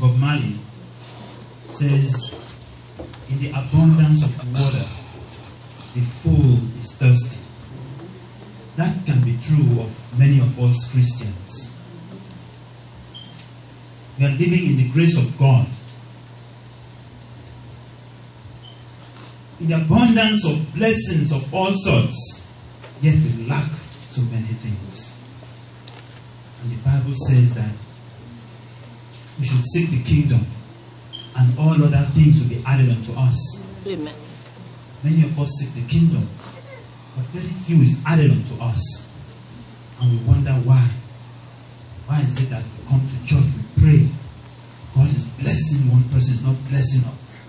Bob Marley says, in the abundance of water, the fool is thirsty. That can be true of many of us Christians. We are living in the grace of God. In the abundance of blessings of all sorts, yet we lack so many things. And the Bible says that we should seek the kingdom and all other things will be added unto us. Amen. Many of us seek the kingdom, but very few is added unto us. And we wonder why. Why is it that we come to church, we pray, God is blessing one person, is not blessing us.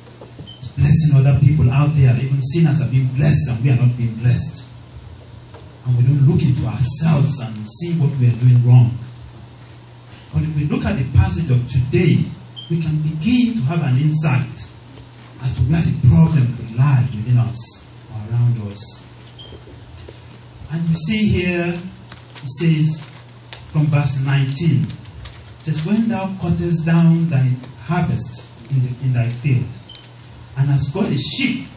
He's blessing other people out there. Even sinners are being blessed and we are not being blessed. And we don't look into ourselves and see what we are doing wrong. But if we look at the passage of today, we can begin to have an insight as to where the problem could lie within us or around us. And you see here, it says from verse 19, it says, when thou cuttest down thy harvest in thy field, and hast got a sheaf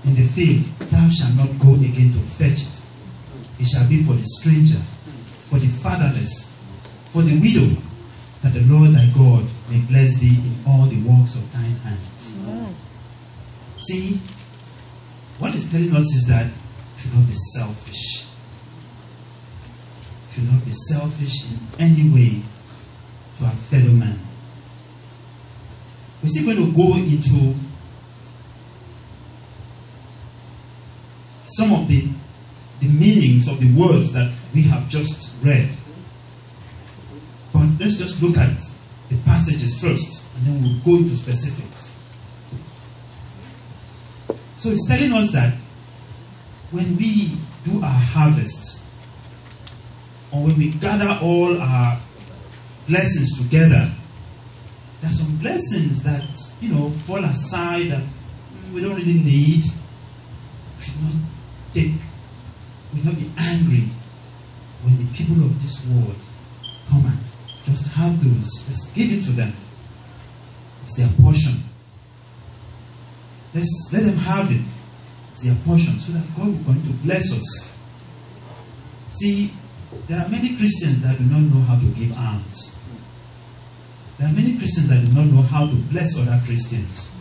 in the field, thou shalt not go again to fetch it. It shall be for the stranger, for the fatherless, for the widow, that the Lord thy God may bless thee in all the works of thine hands. See, what it's telling us is that we should not be selfish. We should not be selfish in any way to our fellow man. We're still going to go into some of the meanings of the words that we have just read. But let's just look at the passages first, and then we'll go into specifics. So it's telling us that when we do our harvest, or when we gather all our blessings together, there are some blessings that, fall aside that we don't really need. We should not we should not be angry when the people of this world come and just have those. Let's give it to them. It's their portion. Let's let them have it. It's their portion, so that God will going to bless us. See, there are many Christians that do not know how to give alms. There are many Christians that do not know how to bless other Christians.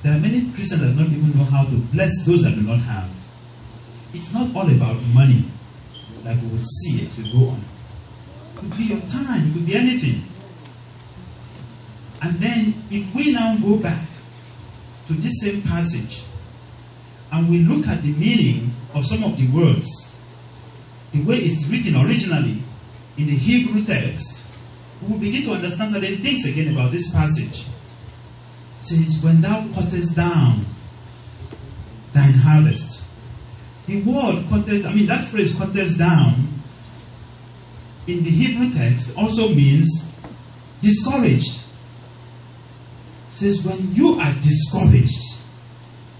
There are many Christians that do not even know how to bless those that do not have. It's not all about money, like we would see as we go on. It could be your time, it could be anything. And then, if we now go back to this same passage, and we look at the meaning of some of the words, the way it's written originally in the Hebrew text, we will begin to understand certain things again about this passage. It says, when thou cuttest down thine harvest. The word cuttest, that phrase cuttest down, in the Hebrew text also means discouraged. It says, when you are discouraged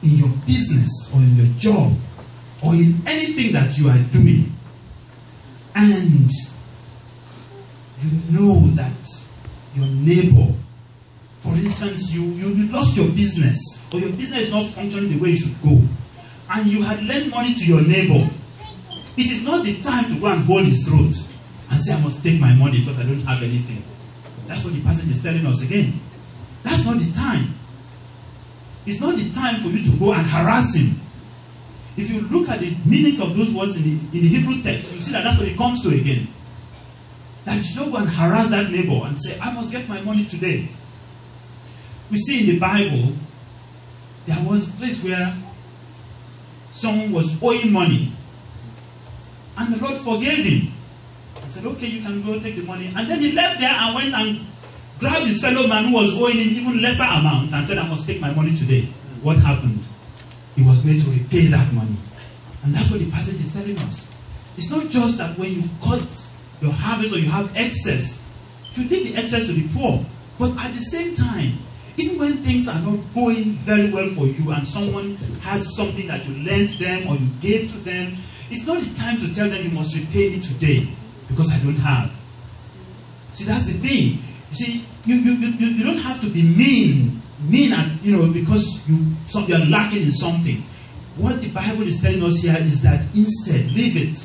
in your business or in your job or in anything that you are doing, and you know that your neighbor, for instance, you lost your business, or your business is not functioning the way it should go, and you had lent money to your neighbor, it is not the time to go and hold his throat and say, I must take my money because I don't have anything. That's what the passage is telling us again. That's not the time. It's not the time for you to go and harass him. If you look at the meanings of those words in the Hebrew text, you see that that's what it comes to again. That you don't go and harass that neighbor and say, I must get my money today. We see in the Bible, there was a place where someone was owing money, and the Lord forgave him. He said, okay, you can go take the money. And then he left there and went and grabbed his fellow man who was owing him even lesser amount and said, I must take my money today. What happened? He was made to repay that money. And that's what the passage is telling us. It's not just that when you cut your harvest or you have excess, you leave the excess to the poor. But at the same time, even when things are not going very well for you and someone has something that you lent them or you gave to them, it's not the time to tell them you must repay me today because I don't have. See, that's the thing. You see, you don't have to be mean and because you are lacking in something. What the Bible is telling us here is that instead, leave it.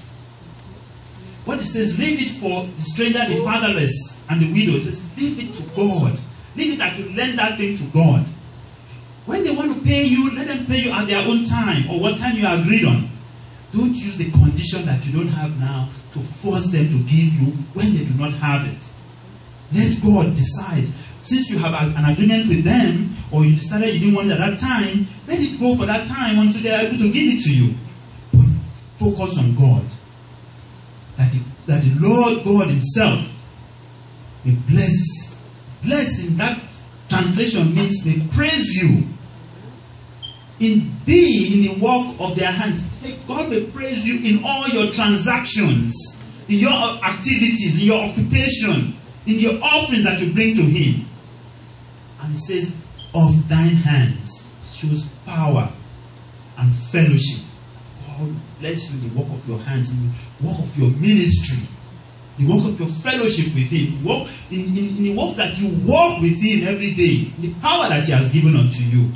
What it says, leave it for the stranger, the fatherless, and the widow. It says, leave it to God. Leave it that you lend that thing to God. When they want to pay you, let them pay you at their own time or what time you agreed on. Don't use the condition that you don't have now to force them to give you when they do not have it. Let God decide. Since you have an agreement with them, or you decided you didn't want it at that time, let it go for that time until they are able to give it to you. But focus on God. That the Lord God Himself may bless. Bless in that translation means may praise you. In the work of their hands. May God may praise you in all your transactions, in your activities, in your occupation, in your offerings that you bring to Him. And it says, of thine hands shows power and fellowship. God bless you in the work of your hands, in the work of your ministry, the work of your fellowship with Him, in the work that you walk with Him every day, the power that He has given unto you.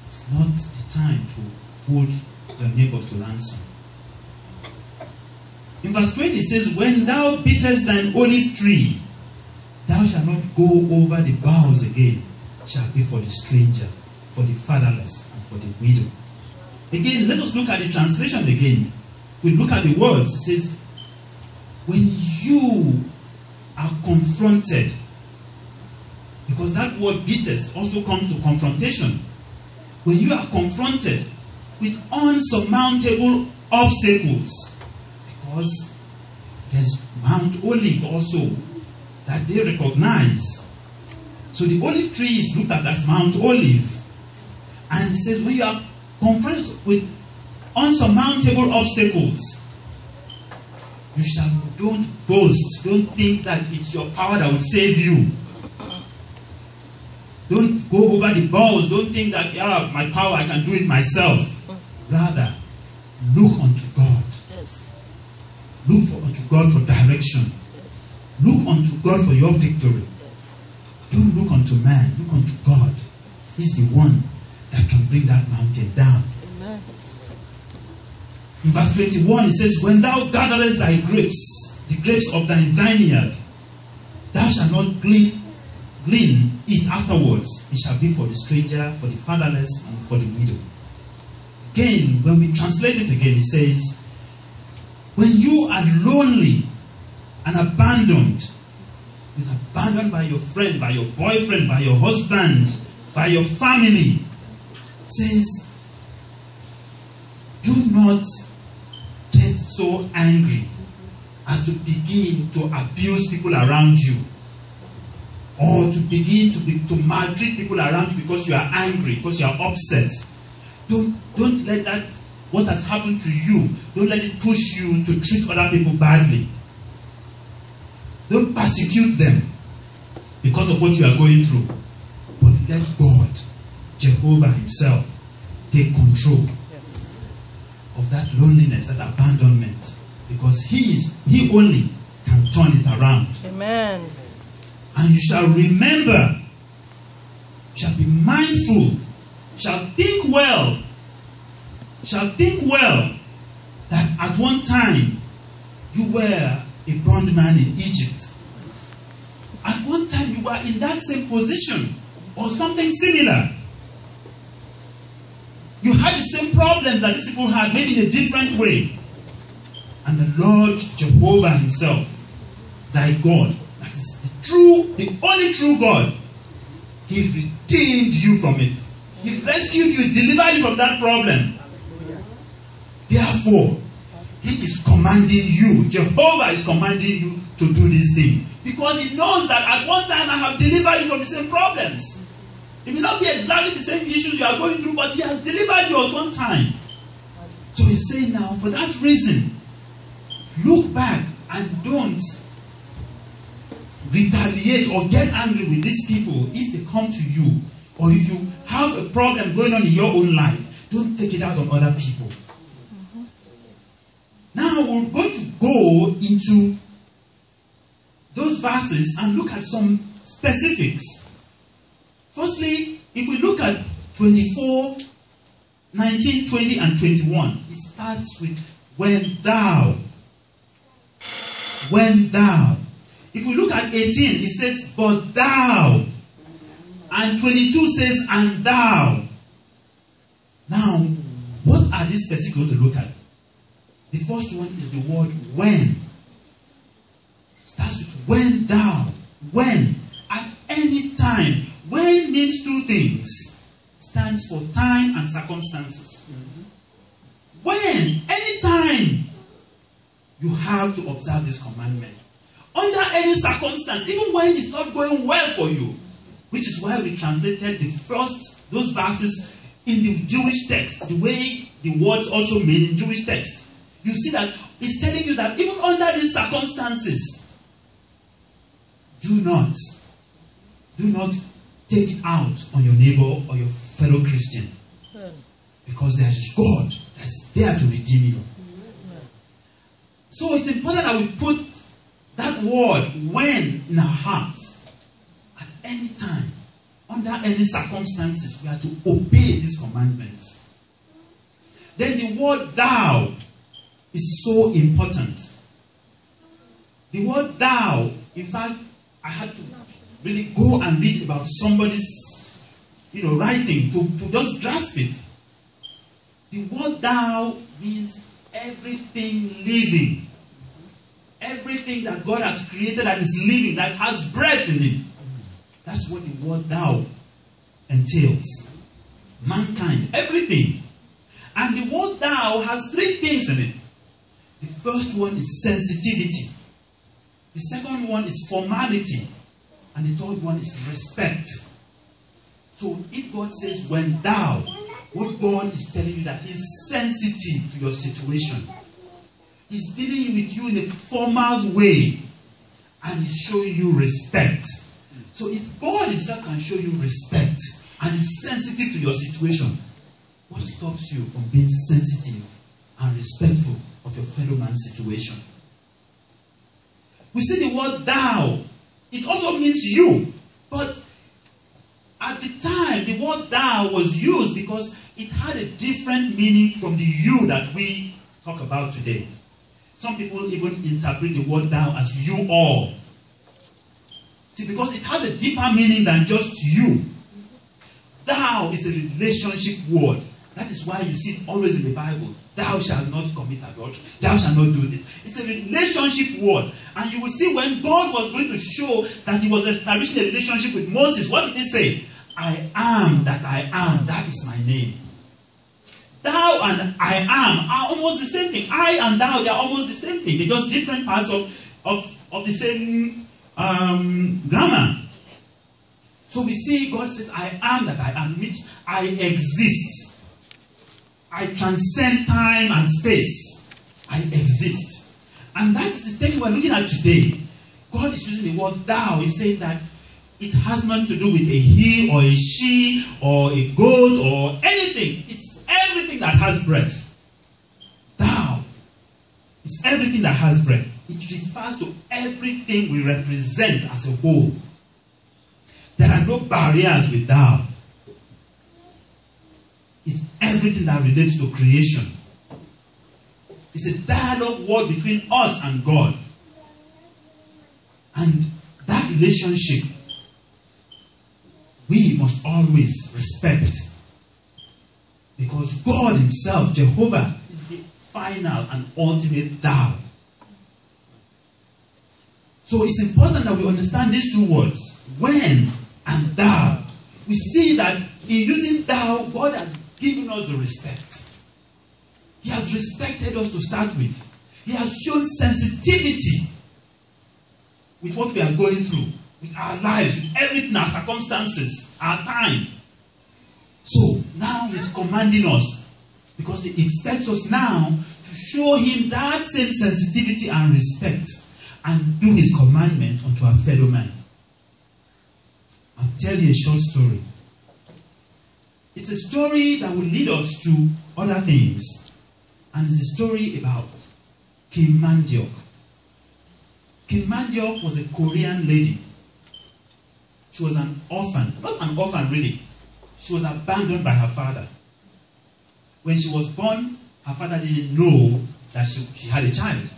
It's not the time to hold your neighbors to ransom. In verse 20 it says, when thou beatest thine olive tree, thou shalt not go over the boughs again, shall be for the stranger, for the fatherless, and for the widow. Again, let us look at the translation again. We look at the words. It says, when you are confronted, because that word beatest also comes to confrontation. When you are confronted with unsurmountable obstacles, because there's Mount Olive also that they recognize. So the olive tree is looked at as Mount Olive. And it says when you are confronted with unsurmountable obstacles, don't boast. Don't think that it's your power that will save you. Don't go over the balls. Don't think that, my power, I can do it myself. Rather, look unto God. Yes. Look unto God for direction. Yes. Look unto God for your victory. Yes. Don't look unto man. Look unto God. He's the one that can bring that mountain down. Amen. In verse 21, it says, when thou gatherest thy grapes, the grapes of thy vineyard, thou shalt not glean it afterwards. It shall be for the stranger, for the fatherless, and for the widow. Again, when we translate it again, it says, when you are lonely and abandoned by your friend, by your boyfriend, by your husband, by your family, says, do not get so angry as to begin to abuse people around you, or to begin to maltreat people around you because you are angry, because you are upset. Don't let that, what has happened to you, don't let it push you to treat other people badly. Don't persecute them because of what you are going through. But let God, Jehovah Himself, take control of that loneliness, that abandonment. Because He only can turn it around. Amen. And you shall remember, shall be mindful, shall think well that at one time you were a bondman in Egypt. At one time you were in that same position or something similar. You had the same problem that these people had, maybe in a different way. And the Lord Jehovah Himself, thy God, that is the only true God, He redeemed you from it. He rescued you, delivered you from that problem. Therefore, He is commanding you, Jehovah is commanding you to do this thing. Because He knows that at one time I have delivered you from the same problems. It may not be exactly the same issues you are going through, but He has delivered you at one time. So He's saying now, for that reason, look back and don't retaliate or get angry with these people if they come to you, or if you have a problem going on in your own life. Don't take it out on other people. Now we're going to go into those verses verses and look at some specifics. Firstly, if we look at 24, 19, 20, and 21, it starts with when thou. When thou. If we look at 18, it says, but thou. And 22 says, and thou. Now, what are these specifics going to look at? The first one is the word when. Starts with when thou. When. At any time. When means two things. Stands for time and circumstances. When, anytime, you have to observe this commandment. Under any circumstance, even when it's not going well for you, which is why we translated those verses in the Jewish text, the way the words also mean in Jewish text. You see that it's telling you that even under these circumstances, do not take it out on your neighbor or your fellow Christian. Because there is God that's there to redeem you. So it's important that we put that word when in our hearts. At any time, under any circumstances, we are to obey these commandments. Then the word thou is so important. The word thou, in fact, I had to really go and read about somebody's writing to just grasp it. The word thou means everything living. Everything that God has created that is living, that has breath in it. That's what the word thou entails. Mankind, everything. And the word thou has three things in it. The first one is sensitivity. The second one is formality. And the third one is respect. So if God says when thou, what God is telling you that He's sensitive to your situation. He's dealing with you in a formal way. And He's showing you respect. So if God Himself can show you respect and is sensitive to your situation, what stops you from being sensitive and respectful of your fellow man's situation? We see the word thou. It also means you. But at the time, the word thou was used because it had a different meaning from the you that we talk about today. Some people even interpret the word thou as you all. See, because it has a deeper meaning than just you. Thou is a relationship word. That is why you see it always in the Bible. Thou shalt not commit adultery. Thou shalt not do this. It's a relationship word. And you will see when God was going to show that He was establishing a relationship with Moses, what did He say? I am that I am. That is my name. Thou and I am are almost the same thing. I and thou, they are almost the same thing. They're just different parts of the same grammar. So we see God says, I am that I am, which I exist. I transcend time and space. I exist. And that's the thing we're looking at today. God is using the word thou. He's saying that it has nothing to do with a he or a she or a goat or anything. It's everything that has breath. Thou is everything that has breath. It refers to everything we represent as a whole. There are no barriers with thou. It's everything that relates to creation. It's a dialogue word between us and God. And that relationship we must always respect. Because God Himself, Jehovah, is the final and ultimate thou. So it's important that we understand these two words, when and thou. We see that in using thou, God has given us the respect. He has respected us to start with. He has shown sensitivity with what we are going through, with our lives, with everything, our circumstances, our time. So now He's commanding us because He expects us now to show Him that same sensitivity and respect and do His commandment unto our fellow man. I'll tell you a short story. It's a story that will lead us to other things. And it's the story about King Mandiok. Kim Mandiok was a Korean lady. She was an orphan. Not an orphan, really. She was abandoned by her father. When she was born, her father didn't know that she had a child.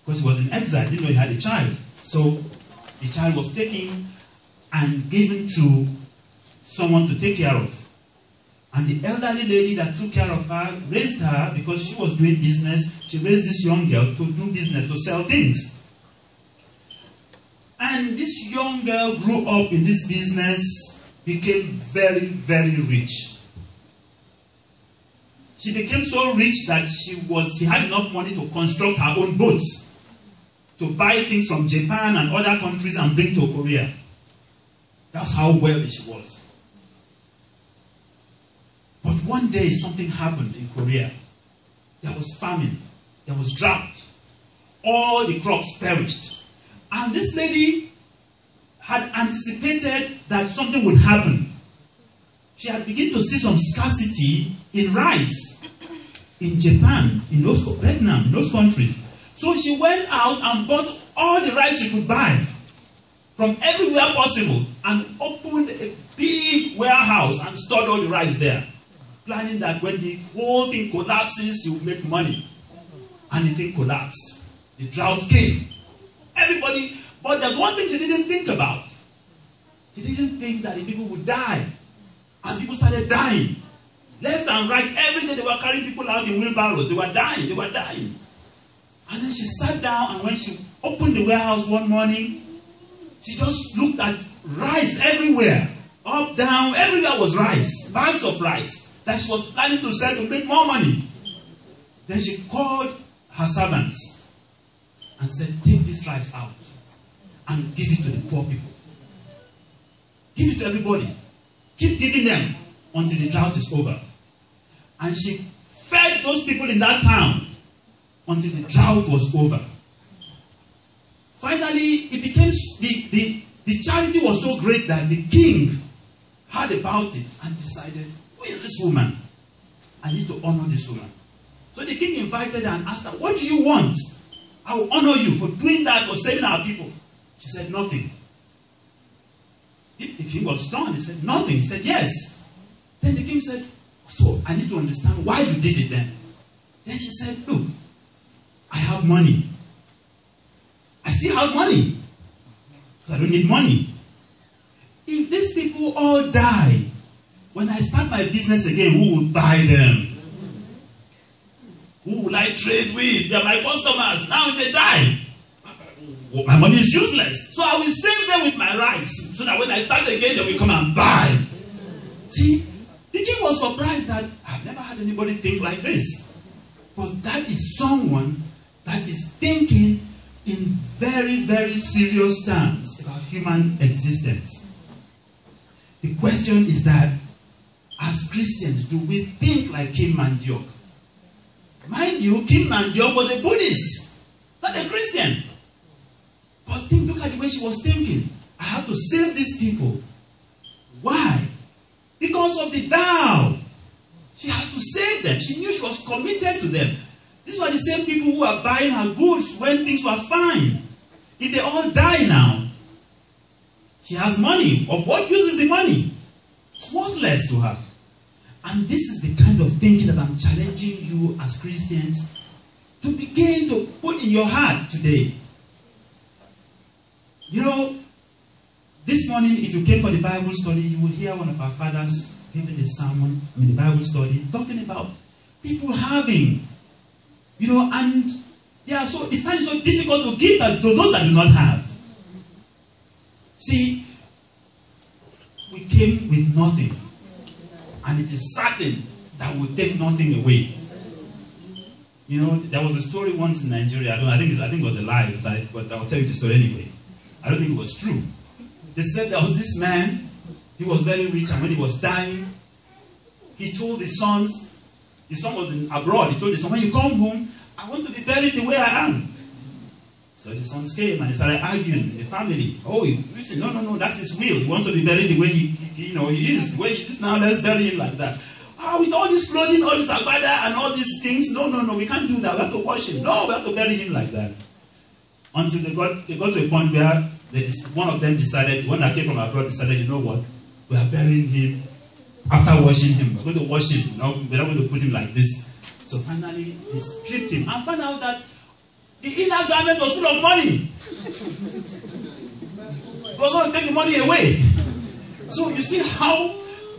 Because he was in exile, didn't know he had a child. So the child was taken and given to someone to take care of. And the elderly lady that took care of her raised her because she was doing business. She raised this young girl to do business, to sell things. And this young girl grew up in this business, became very, very rich. She became so rich that she had enough money to construct her own boats, to buy things from Japan and other countries and bring to Korea. That's how wealthy she was. But one day something happened in Korea. There was famine. There was drought. All the crops perished. And this lady had anticipated that something would happen. She had begun to see some scarcity in rice in Japan, in Vietnam, in those countries. So she went out and bought all the rice she could buy from everywhere possible and opened a big warehouse and stored all the rice there, planning that when the whole thing collapses, she will make money. And the thing collapsed. The drought came. Everybody, but there's one thing she didn't think about. She didn't think that the people would die. And people started dying. Left and right, every day they were carrying people out in wheelbarrows. They were dying, they were dying. And then she sat down, and when she opened the warehouse one morning, she just looked at rice everywhere. Up, down, everywhere was rice. Bags of rice that she was planning to sell to make more money. Then she called her servants and said, take this rice out and give it to the poor people. Give it to everybody. Keep giving them until the drought is over. And she fed those people in that town until the drought was over. Finally, it became the charity was so great that the king heard about it and decided, who is this woman? I need to honor this woman. So the king invited her and asked her, what do you want? I will honor you for doing that, for saving our people. She said, nothing. The king was stunned. He said, nothing. He said, yes. Then the king said, so I need to understand why you did it then. Then she said, look, I have money. I still have money. So I don't need money. If these people all die, when I start my business again, who will buy them? Who will I trade with? They are my customers. Now if they die, my money is useless. So I will save them with my rice, so that when I start again, they will come and buy. See, the king was surprised that I've never had anybody think like this. But that is someone that is thinking in very, very serious terms about human existence. The question is that, as Christians, do we think like Kim Mandiok? Mind you, Kim Mandiok was a Buddhist, not a Christian. But look at the way she was thinking. I have to save these people. Why? Because of the Tao. She has to save them. She knew she was committed to them. These were the same people who were buying her goods when things were fine. If they all die now, she has money. Of what use is the money? It's worthless to her. And this is the kind of thinking that I'm challenging you as Christians to begin to put in your heart today. You know, this morning, if you came for the Bible study, you will hear one of our fathers giving a sermon, the Bible study, talking about people having, you know, and they find it so difficult to give that to those that do not have. See, we came with nothing, and it is certain that we'll take nothing away. You know, there was a story once in Nigeria. I think it was a lie, but I'll tell you the story anyway. I don't think it was true. They said there was this man, he was very rich, and when he was dying, he told his sons, his son was abroad, he told his son, when you come home, I want to be buried the way I am. So the sons came and they started arguing in the family. Oh, listen, no, that's his will. He wants to be buried the way he is, the way he is now, let's bury him like that. With all this clothing, all this agbada and all these things, no, we can't do that. We have to wash him. No, we have to bury him like that. Until they got to a point where one of them decided, one that came from abroad decided, you know what, we are burying him. After washing him, we're going to wash him. No, we're not going to put him like this. So finally, they stripped him and found out that the inner garment was full of money. They were going to take the money away. So you see how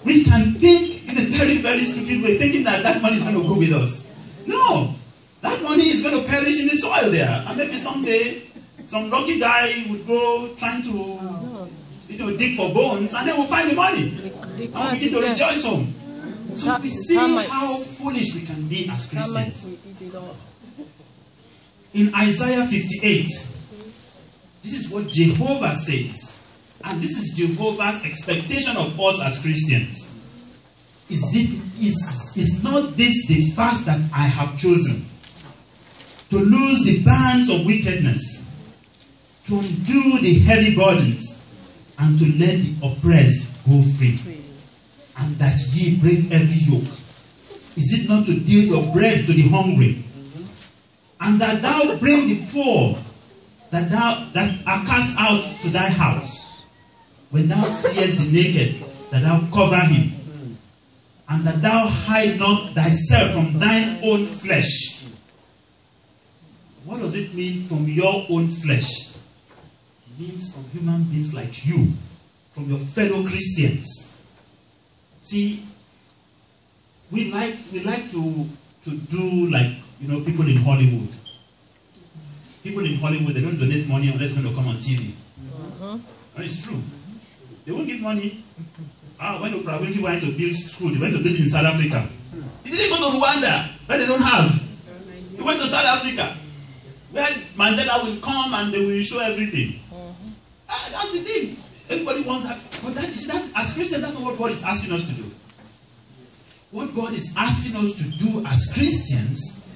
we can think in a very, very stupid way, thinking that money is going to go with us. No, that money is going to perish in the soil there. And maybe someday, some lucky guy would go trying to, dig for bones, and then we'll find the money. And we begin to rejoice home. So we see how foolish we can be as Christians. In Isaiah 58, this is what Jehovah says. And this is Jehovah's expectation of us as Christians. Is not this the fast that I have chosen? To loose the bands of wickedness, to undo the heavy burdens, and to let the oppressed go free, and that ye break every yoke. Is it not to deal your bread to the hungry, and that thou bring the poor that are cast out to thy house? When thou seest the naked, that thou cover him, and that thou hide not thyself from thine own flesh. What does it mean from your own flesh? It means from human beings like you, from your fellow Christians. See, we like to do like, people in Hollywood. People in Hollywood, they don't donate money unless it's going to come on TV. And it's true. They won't give money. When Oprah Winfrey went to build school, they went to build it in South Africa. He didn't go to Rwanda, where they don't have. He went to South Africa, where Mandela will come and they will show everything. That's the thing. Everybody wants that. But as Christians, that's not what God is asking us to do. What God is asking us to do as Christians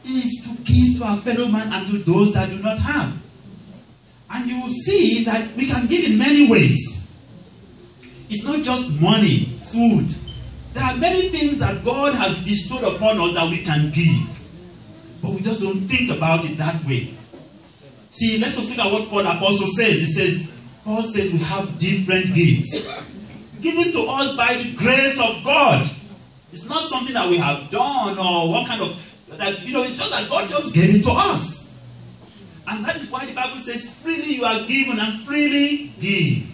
is to give to our fellow man and to those that do not have. And you will see that we can give in many ways. It's not just money, food. There are many things that God has bestowed upon us that we can give. But we just don't think about it that way. See, let's look at what Paul Apostle says. Paul says we have different gifts given to us by the grace of God. It's not something that we have done or what kind of, it's just that God just gave it to us. And that is why the Bible says, freely you are given and freely give.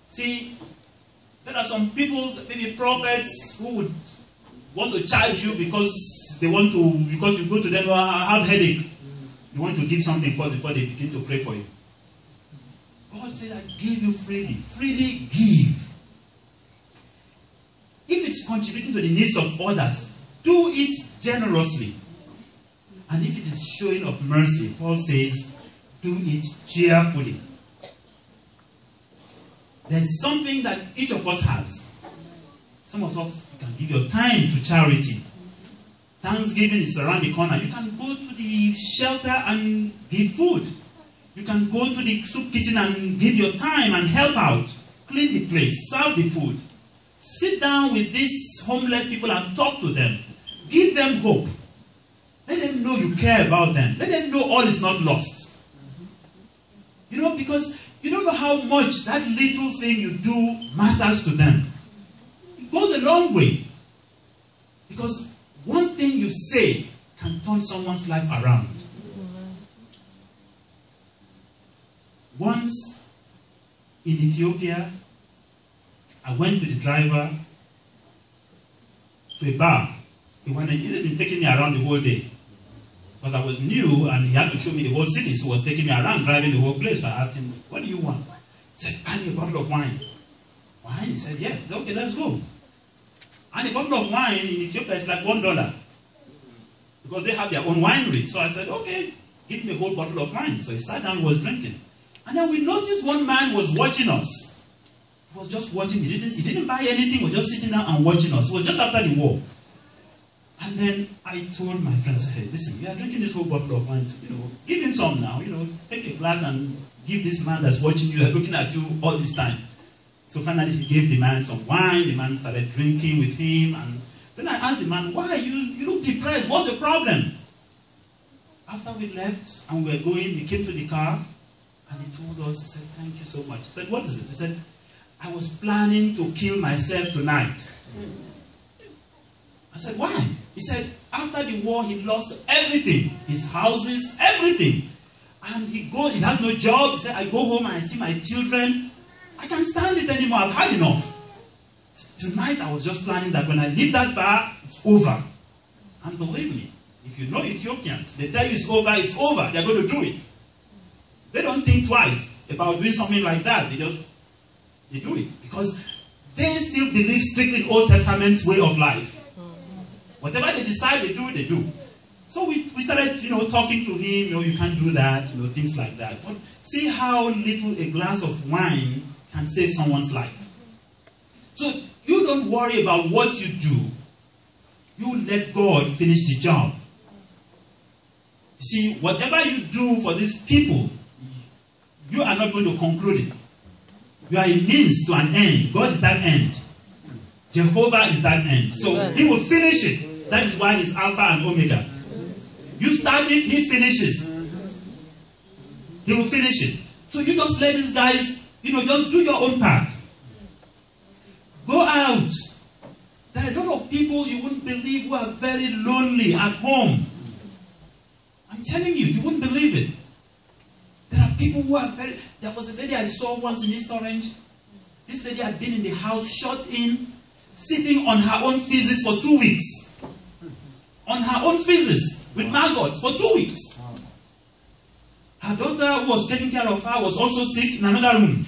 See, there are some people, maybe prophets, who would want to charge you because you go to them, I have headache. You want to give something first before they begin to pray for you. God said, I give you freely. Freely give. If it's contributing to the needs of others, do it generously. And if it is showing of mercy, Paul says, do it cheerfully. There's something that each of us has. Some of us can give your time to charity. Thanksgiving is around the corner. You can go to the shelter and give food. You can go to the soup kitchen and give your time and help out. Clean the place. Serve the food. Sit down with these homeless people and talk to them. Give them hope. Let them know you care about them. Let them know all is not lost. Because you don't know how much that little thing you do matters to them. It goes a long way. Because one thing you say can turn someone's life around. Once in Ethiopia, I went with the driver to a bar. He had been taking me around the whole day. Because I was new and he had to show me the whole city. So he was taking me around, driving the whole place. So I asked him, what do you want? He said, buy me a bottle of wine. Wine? He said, yes. I said, okay, let's go. And a bottle of wine in Ethiopia is like $1. Because they have their own winery. So I said, okay, give me a whole bottle of wine. So he sat down and was drinking. And then we noticed one man was watching us. He was just watching. He didn't buy anything. He was just sitting down and watching us. It was just after the war. And then I told my friends, hey, listen, we are drinking this whole bottle of wine. Give him some now. Take a glass and give this man that's watching you, looking at you all this time. So finally he gave the man some wine. The man started drinking with him. And then I asked the man, why? You look depressed. What's the problem? After we left and we were going, he came to the car and he told us, he said, thank you so much. I said, what is it? He said, I was planning to kill myself tonight. I said, why? He said, after the war, he lost everything. His houses, everything. And he has no job. He said, I go home and I see my children. I can't stand it anymore. I've had enough. Tonight, I was just planning that when I leave that bar, it's over. And believe me, if you know Ethiopians, they tell you it's over, they're going to do it. They don't think twice about doing something like that. They do it. Because they still believe strictly in Old Testament way of life. Whatever they decide they do. So we started, talking to him, you can't do that, things like that. But see how little a glass of wine can save someone's life. So you don't worry about what you do. You let God finish the job. You see, whatever you do for these people, you are not going to conclude it. You are a means to an end. God is that end. Jehovah is that end. So he will finish it. That is why he's Alpha and Omega. You start it, he finishes. He will finish it. So you just let these guys, just do your own part. Go out. There are a lot of people you wouldn't believe who are very lonely at home. I'm telling you, you wouldn't believe it. There are people who are there was a lady I saw once in East Orange. This lady had been in the house, shut in, sitting on her own feces for 2 weeks. On her own feces, with maggots, for 2 weeks. Her daughter, who was taking care of her, was also sick in another room.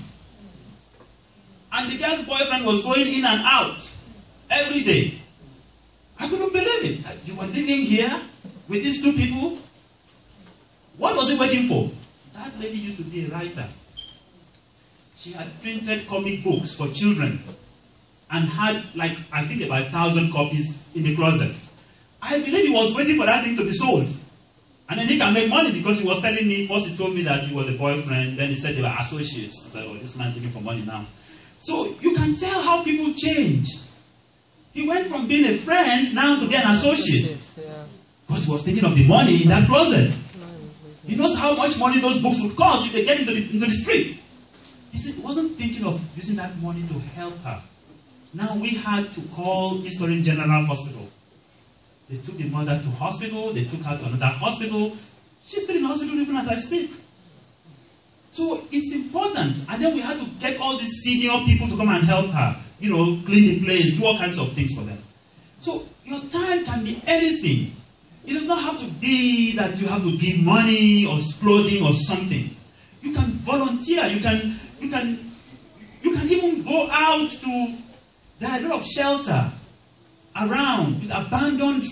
And the girl's boyfriend was going in and out every day. I couldn't believe it. You were living here with these two people? What was he waiting for? That lady used to be a writer. She had printed comic books for children and had, I think about 1,000 copies in the closet. I believe he was waiting for that thing to be sold. And then he can make money because he was telling me, first he told me that he was a boyfriend, then he said they were associates. I said, oh, this man taking for money now. So you can tell how people change. He went from being a friend now to be an associate. Because he was thinking of the money in that closet. He knows how much money those books would cost if they get into the street. He said he wasn't thinking of using that money to help her. Now we had to call East Orange General Hospital. They took the mother to hospital. They took her to another hospital. She's still in hospital even as I speak. So it's important. And then we had to get all these senior people to come and help her. Clean the place, do all kinds of things for them. So your time can be anything. It does not have to be that you have to give money or clothing or something. You can volunteer. You can even go out to. There are a lot of shelter around with abandoned,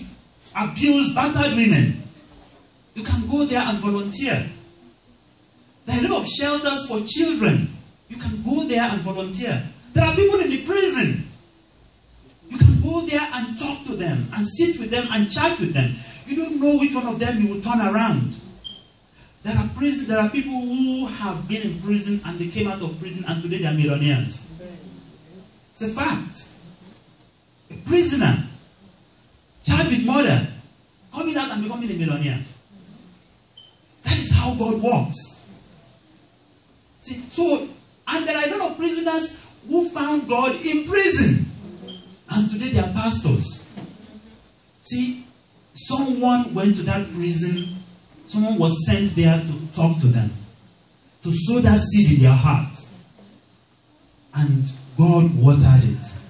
abused, battered women. You can go there and volunteer. There are a lot of shelters for children. You can go there and volunteer. There are people in the prison. You can go there and talk to them and sit with them and chat with them. You don't know which one of them you will turn around. There are people who have been in prison and they came out of prison and today they are millionaires. It's a fact. A prisoner, charged with murder, coming out and becoming a millionaire. That is how God works. See, and there are a lot of prisoners who found God in prison. And today they are pastors. See, someone went to that prison. Someone was sent there to talk to them. To sow that seed in their heart. And God watered it.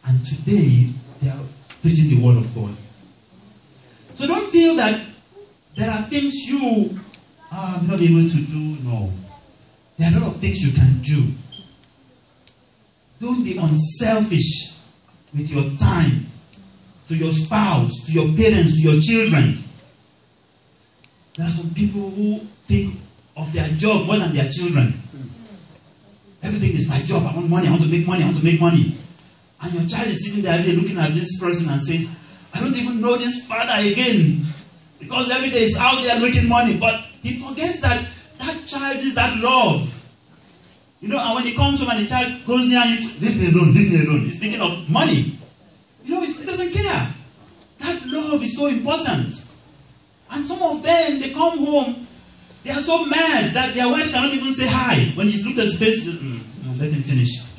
And today they are preaching the word of God. So don't feel that there are things you are not able to do. No. There are a lot of things you can do. Don't be unselfish with your time to your spouse, to your parents, to your children. There are some people who think of their job more than their children. Everything is my job. I want money. I want to make money. I want to make money. And your child is sitting there looking at this person and saying, I don't even know this father again. Because every day he's out there making money. But he forgets that that child is that love. And when he comes home and the child goes near you, leave me alone, leave me alone. He's thinking of money. He doesn't care. That love is so important. And some of them, they come home, they are so mad that their wife cannot even say hi. When he looks at his face, let him finish.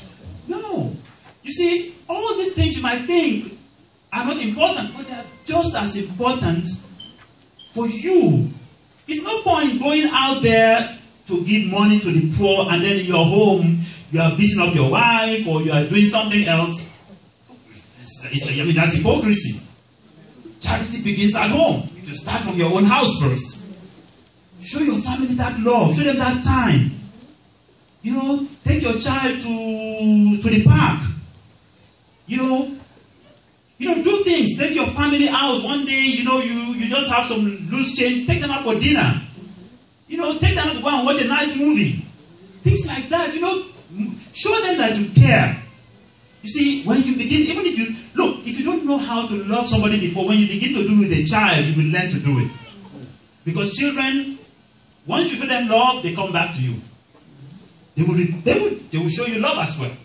No. You see, all these things you might think are not important, but they are just as important for you. It's no point going out there to give money to the poor and then in your home you are beating up your wife or you are doing something else. I mean, that's hypocrisy. Charity begins at home. You start from your own house first. Show your family that love. Show them that time. You know, take your child to the park. You know, do things. Take your family out. One day, you just have some loose change. Take them out for dinner. Take them out to go and watch a nice movie. Things like that. Show them that you care. You see, when you begin, even if you don't know how to love somebody before, when you begin to do it with a child, you will learn to do it. Because children, once you show them love, they come back to you. They will show you love as well.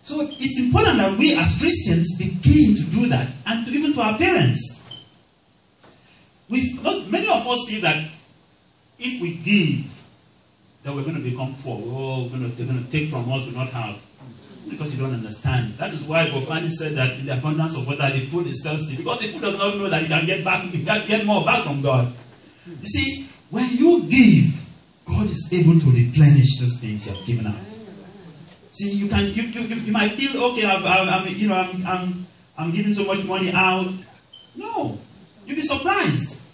So it's important that we as Christians begin to do that, and even to our parents. Many of us feel that if we give, then we're going to become poor. They're going to take from us, we not have. Because you don't understand. That is why Bob Marley said that in the abundance of water, the food is thirsty. Because the food does not know that you can get more back from God. You see, when you give, God is able to replenish those things you have given out. See, you might feel, okay, I'm giving so much money out. No, you'll be surprised.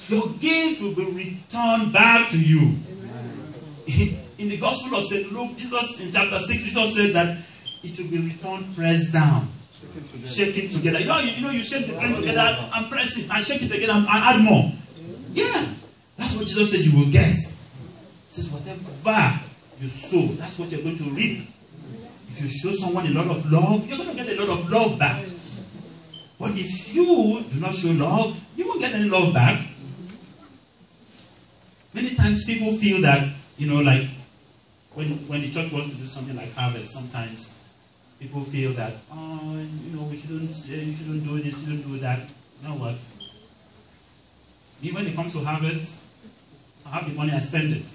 Your gift will be returned back to you. In the Gospel of St. Luke, Jesus, in chapter 6, Jesus said that it will be returned, pressed down, shaken together. You shake the grain together and press it and shake it again and add more. Yeah, that's what Jesus said you will get. He says, whatever you sow, that's what you're going to reap. If you show someone a lot of love, you're going to get a lot of love back. But if you do not show love, you won't get any love back. Many times people feel that, like when the church wants to do something like harvest, sometimes people feel that, you shouldn't do this, you shouldn't do that. You know what? Me, when it comes to harvest, I have the money, I spend it.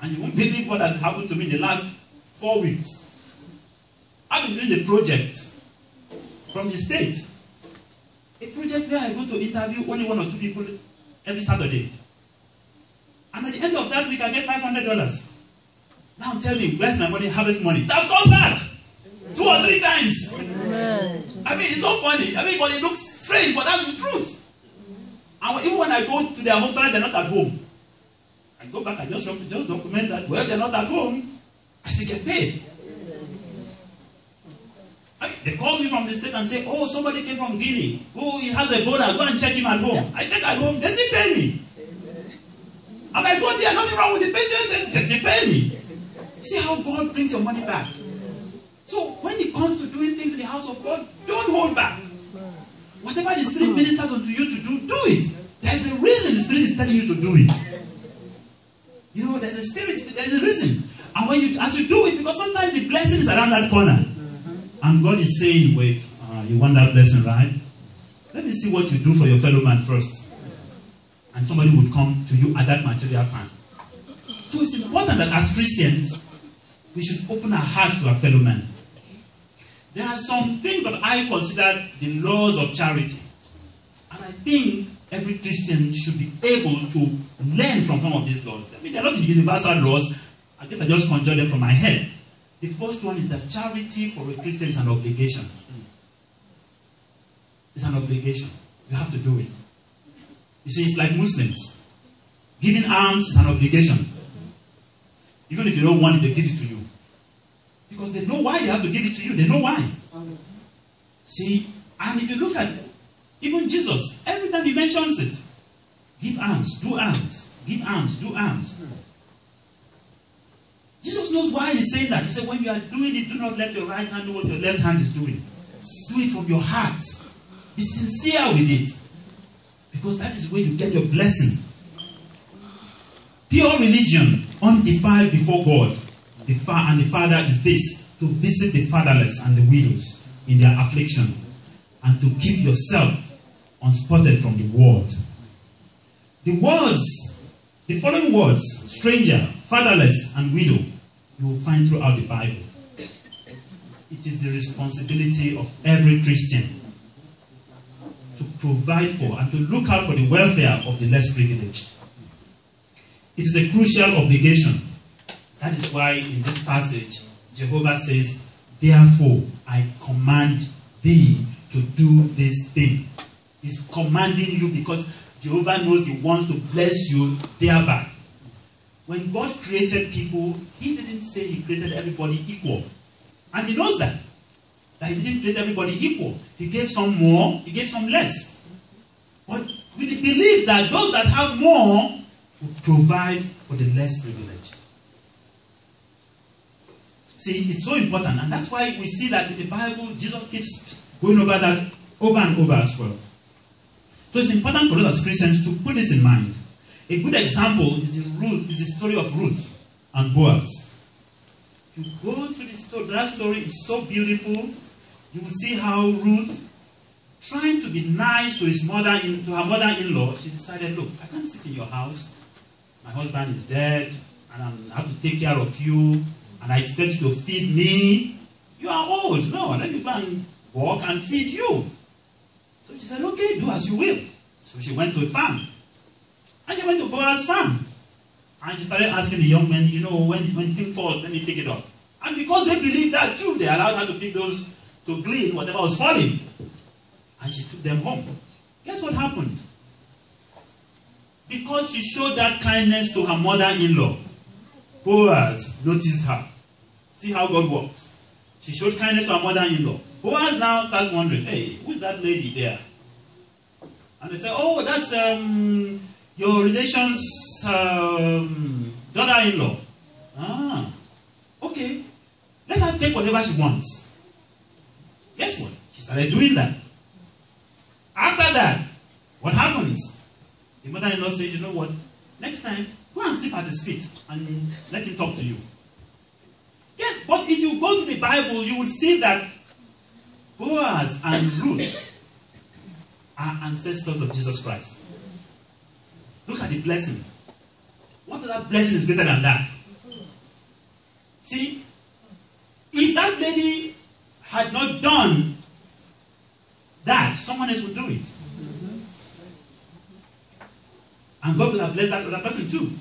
And you won't believe what has happened to me in the last 4 weeks. I've been doing a project from the state. A project where I go to interview only 1 or 2 people every Saturday. And at the end of that week, I get $500. Now tell me, where's my money? Harvest money. That's gone back 2 or 3 times. Amen. I mean, it's so funny. I mean, but it looks strange, but that's the truth. And even when I go to their home, they're not at home. I go back and just document that, well, they're not at home, I still get paid. I mean, they call me from the state and say, oh, somebody came from Guinea. Oh, he has Ebola. Go and check him at home. I check at home, they still pay me. And I go there, nothing wrong with the patient, they still pay me. See how God brings your money back. So when it comes to doing things in the house of God, don't hold back. Whatever the Spirit ministers unto you to do, do it. There's a reason the Spirit is telling you to do it. There's a spirit, there's a reason. And as you do it, because sometimes the blessing is around that corner. And God is saying, wait, you want that blessing, right? Let me see what you do for your fellow man first. And somebody would come to you at that material time. So it's important that as Christians, we should open our hearts to our fellow man. There are some things that I consider the laws of charity. And I think every Christian should be able to learn from some of these laws. I mean, they're not the universal laws. I guess I just conjure them from my head. The first one is that charity for a Christian is an obligation. It's an obligation. You have to do it. You see, it's like Muslims. Giving alms is an obligation. Even if you don't want it, they give it to you. Because they know why they have to give it to you. They know why. See, and if you look at even Jesus, every time he mentions it, give alms, do alms, give alms, do alms. Jesus knows why he's saying that. He said, when you are doing it, do not let your right hand know what your left hand is doing. Do it from your heart. Be sincere with it. Because that is where you get your blessing. Pure religion, undefiled before God, and the Father is this, to visit the fatherless and the widows in their affliction, and to keep yourself unspotted from the world. The following words, stranger, fatherless, and widow, you will find throughout the Bible. It is the responsibility of every Christian to provide for and to look out for the welfare of the less privileged. It is a crucial obligation. That is why in this passage, Jehovah says, therefore, I command thee to do this thing. He's commanding you because Jehovah knows he wants to bless you thereby. When God created people, he didn't say he created everybody equal. And he knows that he didn't create everybody equal. He gave some more, he gave some less. But with the belief that those that have more will provide for the less privileged. See, it's so important, and that's why we see that in the Bible, Jesus keeps going over that over and over as well. So it's important for us as Christians to put this in mind. A good example is the story of Ruth and Boaz. If you go to that story, it's so beautiful. You will see how Ruth, trying to be nice to her mother-in-law, she decided, look, I can't sit in your house. My husband is dead, and I have to take care of you, and I expect you to feed me. You are old. No, let me go and walk and feed you. So she said, okay, do as you will. So she went to a farm. And she went to Boaz's farm. And she started asking the young men, when the thing falls, let me pick it up. And because they believed that too, they allowed her to pick those, to glean whatever was falling. And she took them home. Guess what happened? Because she showed that kindness to her mother-in-law, Boaz noticed her. See how God works. She showed kindness to her mother-in-law. Boaz now starts wondering, hey, who's that lady there? And they say, oh, that's your relation's daughter-in-law. Ah, okay. Let her take whatever she wants. Guess what? She started doing that. After that, what happens? The mother-in-law says, you know what? Next time, go and sleep at his feet and let him talk to you. Yes, but if you go to the Bible, you will see that Boaz and Ruth are ancestors of Jesus Christ. Look at the blessing. What other blessing is greater than that? See, if that lady had not done that, someone else would do it. And God will have blessed that other person too.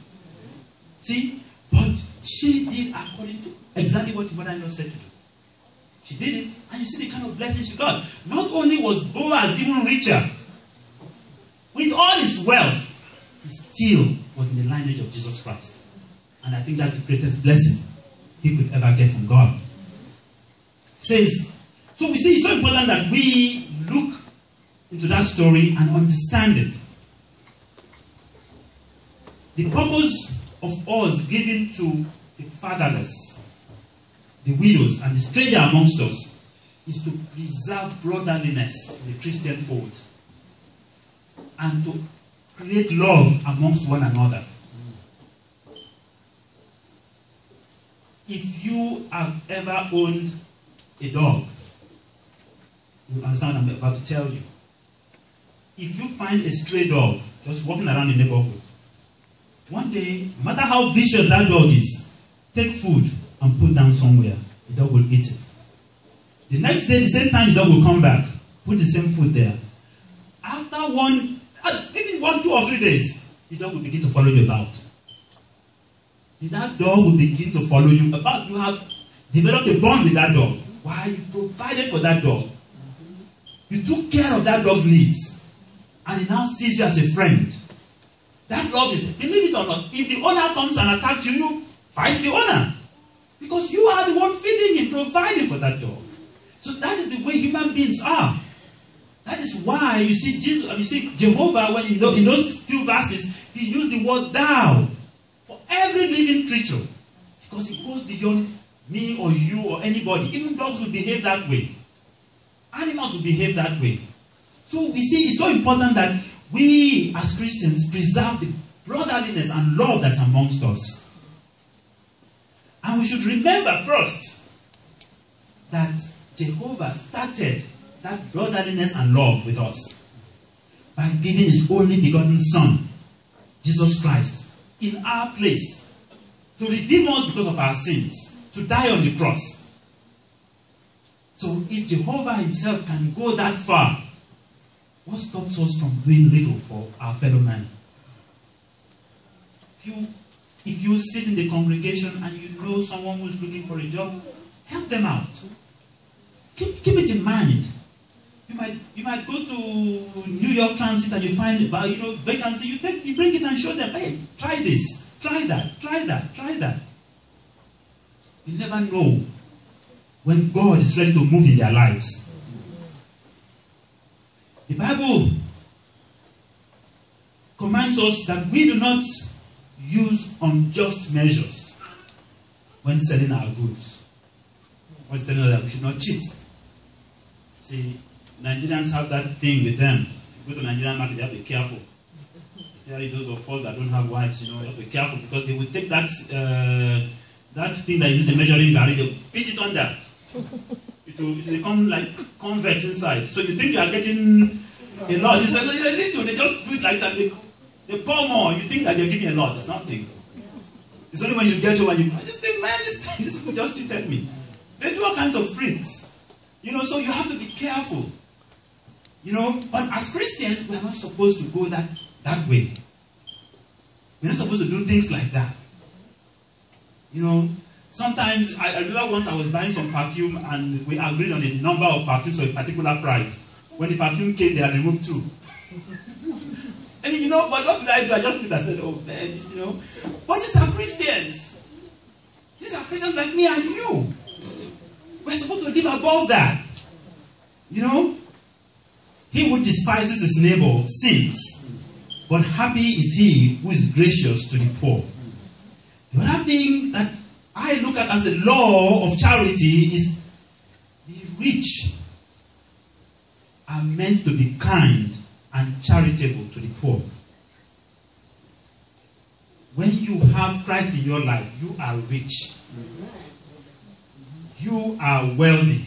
See, but she did according to exactly what the mother-in-law said to do. She did it, and you see the kind of blessing she got. Not only was Boaz even richer, with all his wealth, he still was in the lineage of Jesus Christ. And I think that's the greatest blessing he could ever get from God. Says, so we see it's so important that we look into that story and understand it. The purpose of us giving to the fatherless, the widows, and the stranger amongst us is to preserve brotherliness in the Christian fold and to create love amongst one another. If you have ever owned a dog, you understand what I'm about to tell you. If you find a stray dog just walking around the neighborhood, one day, no matter how vicious that dog is, take food and put down somewhere. The dog will eat it. The next day, the same time, the dog will come back, put the same food there. After maybe 1, 2, or 3 days, the dog will begin to follow you about. That dog will begin to follow you about. You have developed a bond with that dog. Why? You provided for that dog. You took care of that dog's needs. And he now sees you as a friend. That love is, believe it or not, if the owner comes and attacks you, you fight the owner. Because you are the one feeding him, providing for that dog. So that is the way human beings are. That is why you see Jehovah, when in those few verses, he used the word thou for every living creature. Because it goes beyond me or you or anybody. Even dogs will behave that way. Animals will behave that way. So we see it's so important that we as Christians preserve the brotherliness and love that's amongst us. And we should remember first that Jehovah started that brotherliness and love with us by giving his only begotten Son Jesus Christ in our place to redeem us because of our sins, to die on the cross. So if Jehovah himself can go that far, what stops us from doing little for our fellow man? If you sit in the congregation and you know someone who's looking for a job, help them out. Keep it in mind. You might go to New York Transit and you find vacancy. You bring it and show them, hey, try this, try that, try that, try that. You never know when God is ready to move in their lives. The Bible commands us that we do not use unjust measures when selling our goods. When telling us that we should not cheat. See, Nigerians have that thing with them. You go to Nigerian market, you have to be careful. Especially those of us that don't have wives, you have to be careful because they will take that thing that you use the measuring gari, they will beat it under. It will become like convex inside. So you think you are getting a lot. It's a little. They just do it like that. They pour more. You think that they're giving a lot. It's nothing. It's only when you get over you. This thing, man, this people just cheated me. They do all kinds of tricks. So you have to be careful. But as Christians, we are not supposed to go that way. We're not supposed to do things like that. Sometimes, I remember once I was buying some perfume and we agreed on a number of perfumes for a particular price. When the perfume came, they had removed 2. And but what did I do? I just looked and said, oh man, but these are Christians. These are Christians like me and you. We're supposed to live above that. He who despises his neighbor sins, but happy is he who is gracious to the poor. The other thing that I look at as a law of charity is the rich are meant to be kind and charitable to the poor. When you have Christ in your life, you are rich. You are wealthy.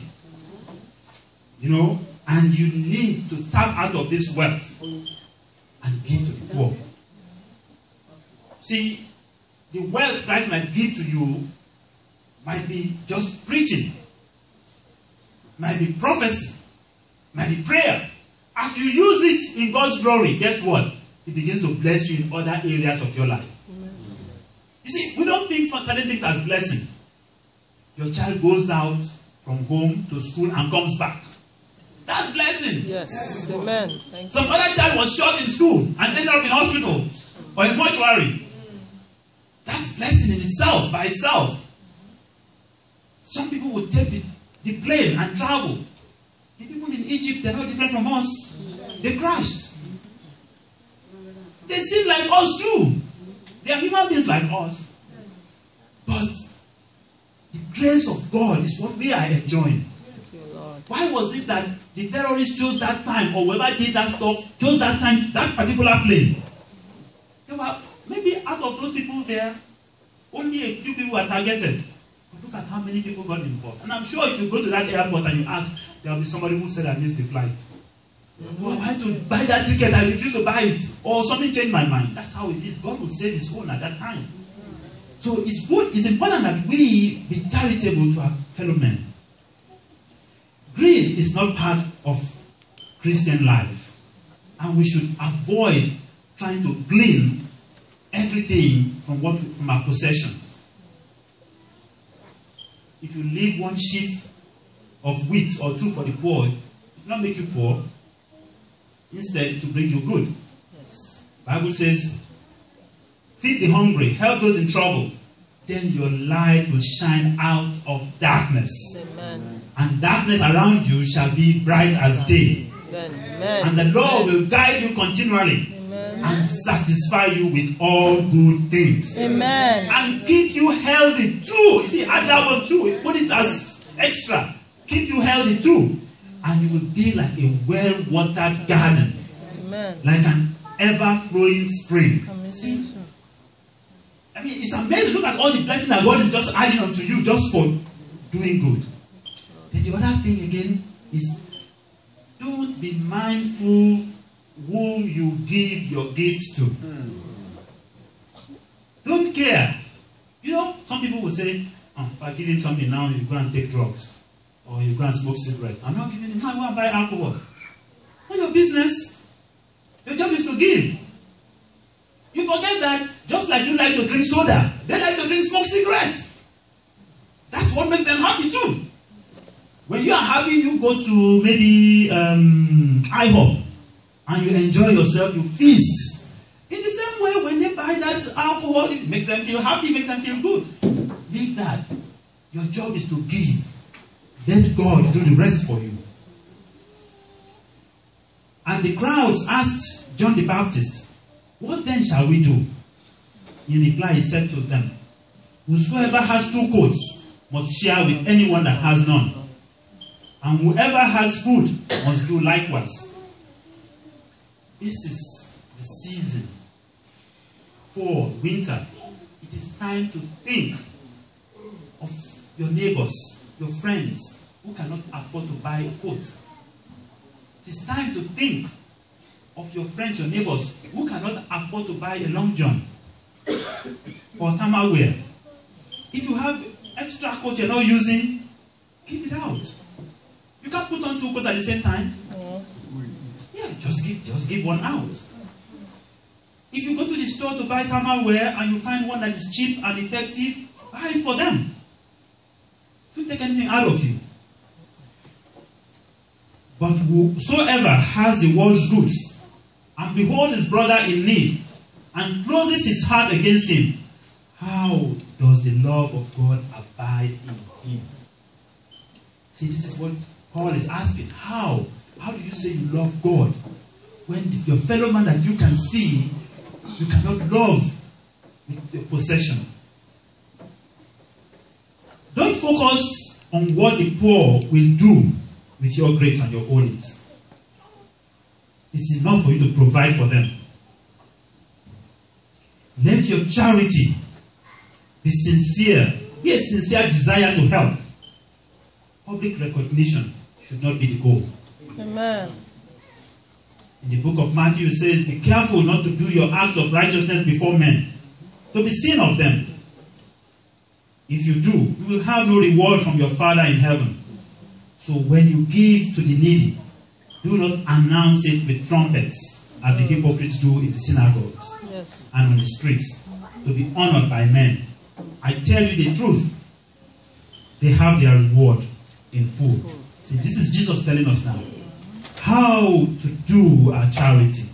And you need to tap out of this wealth and give to the poor. See, the wealth Christ might give to you might be just preaching, might be prophecy, might be prayer. As you use it in God's glory, guess what? It begins to bless you in other areas of your life. You see, we don't think certain things as blessing. Your child goes out from home to school and comes back. That's blessing. Yes. Amen. Some other child was shot in school and ended up in hospital or in mortuary. That's blessing in itself, by itself. Some people will take the plane and travel. The people in Egypt, they're not different from us. They crashed. They seem like us too. They are human beings like us. But the grace of God is what we are enjoying. Why was it that the terrorists chose that time, or whoever did that stuff, chose that time, that particular plane? Maybe out of those people there, only a few people were targeted. But look at how many people got involved. And I'm sure if you go to that airport and you ask, there will be somebody who said, I missed the flight. Oh, I had to buy that ticket, I refused to buy it. Or something changed my mind. That's how it is. God will save his own at that time. So it's good, it's important that we be charitable to our fellow men. Greed is not part of Christian life. And we should avoid trying to glean everything from our possessions. If you leave one sheaf of wheat or 2 for the poor, it will not make you poor. Instead, to bring you good. Yes. Bible says, feed the hungry, help those in trouble. Then your light will shine out of darkness. Amen. And darkness around you shall be bright as day. Amen. And the Lord will guide you continually. Amen. And satisfy you with all good things. Amen. And keep you healthy too. You see, add that one too. Put it as extra. Keep you healthy too. And you will be like a well-watered garden. Amen. Like an ever-flowing spring. Amen. See? I mean, it's amazing. Look at all the blessings that God is just adding unto you just for doing good. Then the other thing again is, don't be mindful whom you give your gifts to. Don't care. You know, some people will say, oh, if I give him something now, you go and take drugs. Or you go and smoke cigarettes. I'm not giving him time. I want to buy alcohol. It's not your business. Your job is to give. You forget that just like you like to drink soda, they like to drink smoke cigarettes. That's what makes them happy too. When you are happy, you go to maybe IHOP and you enjoy yourself, you feast. In the same way, when they buy that alcohol, it makes them feel happy, makes them feel good. Leave that. Your job is to give. Let God do the rest for you. And the crowds asked John the Baptist, what then shall we do? In reply, he said to them, whosoever has 2 coats must share with anyone that has none. And whoever has food must do likewise. This is the season for winter. It is time to think of your neighbors, your friends who cannot afford to buy a coat. It is time to think of your friends, your neighbors who cannot afford to buy a long john or thermal wear. If you have extra coat you're not using, give it out. You can't put on 2 coats at the same time. Yeah, just give one out. If you go to the store to buy thermal wear and you find one that is cheap and effective, buy it for them. Don't take anything out of you. But whosoever has the world's goods and beholds his brother in need and closes his heart against him, how does the love of God abide in him? See, this is what Paul is asking. How do you say you love God when your fellow man that you can see, you cannot love with your possession? Don't focus on what the poor will do with your grapes and your olives. It's enough for you to provide for them. Let your charity be sincere. Be a sincere desire to help. Public recognition should not be the goal. Amen. In the book of Matthew it says, be careful not to do your acts of righteousness before men, to be seen of them. If you do, you will have no reward from your Father in heaven. So when you give to the needy, do not announce it with trumpets, as the hypocrites do in the synagogues and on the streets, to be honored by men. I tell you the truth, they have their reward in full. See, this is Jesus telling us now how to do our charity.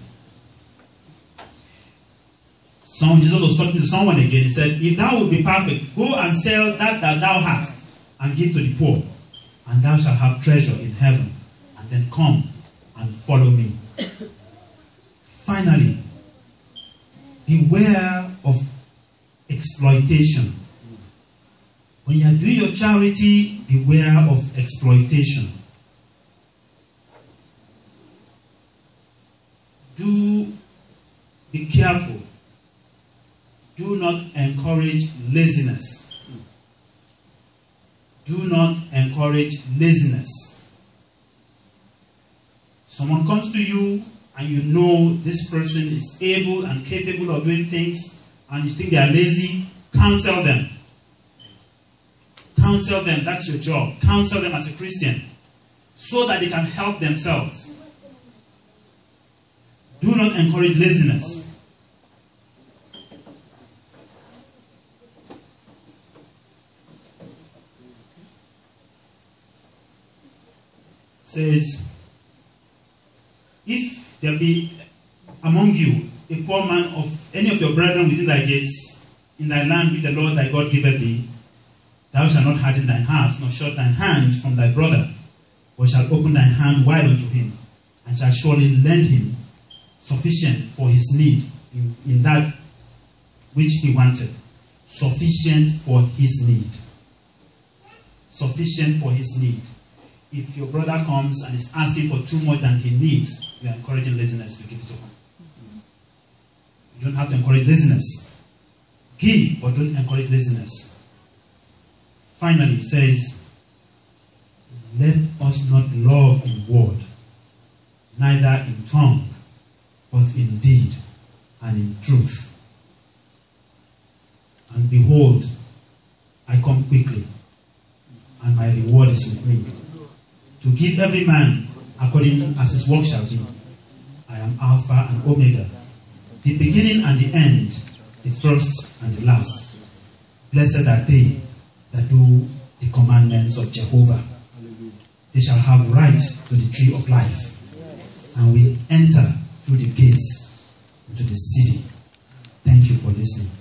Jesus was talking to someone again. He said, if thou wilt be perfect, go and sell that thou hast and give to the poor, and thou shalt have treasure in heaven. And then come and follow me. Finally, beware of exploitation. When you are doing your charity, beware of exploitation. Do be careful. Do not encourage laziness. Do not encourage laziness. Someone comes to you and you know this person is able and capable of doing things and you think they are lazy, counsel them. Counsel them, that's your job. Counsel them as a Christian so that they can help themselves. Do not encourage laziness. Says, if there be among you a poor man of any of your brethren within thy gates, in thy land which the Lord thy God giveth thee, thou shalt not harden thine heart, nor shut thine hand from thy brother, but shalt open thine hand wide unto him, and shalt surely lend him sufficient for his need in that which he wanted. Sufficient for his need. Sufficient for his need. If your brother comes and is asking for too much than he needs, you are encouraging laziness to give it to him. You don't have to encourage laziness. Give, but don't encourage laziness. Finally, it says, let us not love in word, neither in tongue, but in deed and in truth. And behold, I come quickly, and my reward is with me, to give every man according as his work shall be. I am Alpha and Omega, the beginning and the end, the first and the last. Blessed are they that do the commandments of Jehovah. They shall have right to the tree of life, and will enter through the gates into the city. Thank you for listening.